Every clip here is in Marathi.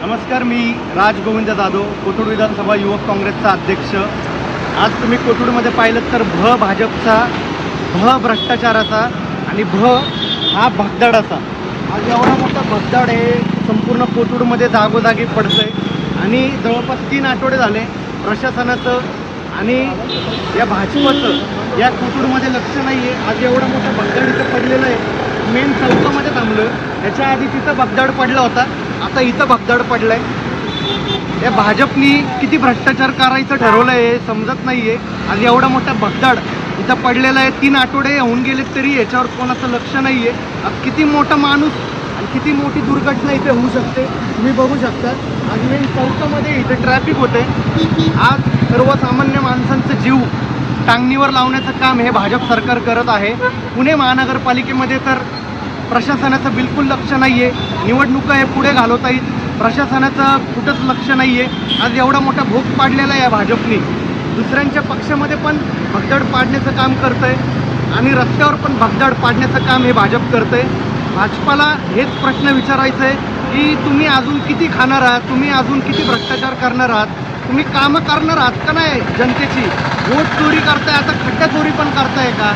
नमस्कार, मी राज गोविंद जाधव, कोथरूड विधानसभा युवक काँग्रेसचा अध्यक्ष। आज तुम्ही कोथरूडमध्ये पाहिलं तर भाजपचा, भ्रष्टाचाराचा आणि हा भगदाडाचा आज एवढा मोठा भगदाड हे संपूर्ण कोथरूडमध्ये जागोजागी पडतंय आणि जवळपास 3 आठवडे झाले प्रशासनाचं आणि या भाजपचं या कोथरूडमध्ये लक्ष नाही आहे। आज एवढा मोठा भगदाड इथं पडलेला आहे। मेन चौकामध्ये थांबलं, याच्या आधी तिथं भगदाड पडला होता, आता इथं भगदाड पडलाय। या भाजपनी किती भ्रष्टाचार करायचं ठरवलं आहे समजत नाहीये। आज एवढा मोठा भगदाड इथं पडलेला आहे, 3 आठवडे होऊन गेले तरी याच्यावर कोणाचं लक्ष नाहीये। आज किती मोठा माणूस आणि किती मोठी दुर्घटना इथे होऊ शकते तुम्ही बघू शकता। आज मेन चौकामध्ये इथे ट्रॅफिक होते। आज सर्वसामान्य माणसांचं जीव टांगणीवर लावण्याचं काम हे भाजप सरकार करत आहे। पुणे महानगरपालिकेमध्ये तर प्रशासनाचं बिलकुल लक्ष नाही आहे। निवडणुका हे पुढे घालवता येईल, प्रशासनाचं कुठंच लक्ष नाही आहे। आज एवढा मोठा भोग पाडलेला आहे भाजपनी। दुसऱ्यांच्या पक्षामध्ये पण भगदाड पाडण्याचं काम करत आहे आणि रस्त्यावर पण भगदाड पाडण्याचं काम हे भाजप करत आहे। भाजपाला हेच प्रश्न विचारायचं आहे की तुम्ही अजून किती खाणार आहात, तुम्ही अजून किती भ्रष्टाचार करणार आहात, तुम्ही कामं करणार आहात का नाही जनतेची? वोट चोरी करताय, आता खड्डा चोरी पण करताय का?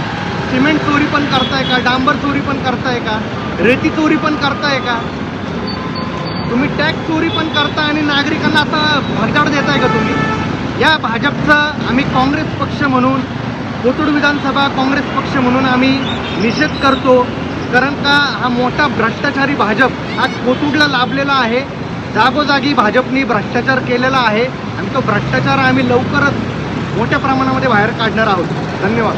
सिमेंट चोरी पण करताय का? डांबर चोरी पण करताय का? रेती चोरी पण करताय का? तुम्ही टॅक्स चोरी पण करताय आणि नागरिकांना आता भगदाड देताय का तुम्ही? या भाजपचा आम्ही काँग्रेस पक्ष म्हणून, कोथरूड विधानसभा काँग्रेस पक्ष म्हणून आम्ही निषेध करतो। कारण का हा मोठा भ्रष्टाचारी भाजप आज कोथरूडला लाभलेला आहे। जागोजागी भाजपनी भ्रष्टाचार केलेला आहे आणि तो भ्रष्टाचार आम्ही लवकरच मोठ्या प्रमाणामध्ये बाहेर काढणार आहोत। धन्यवाद।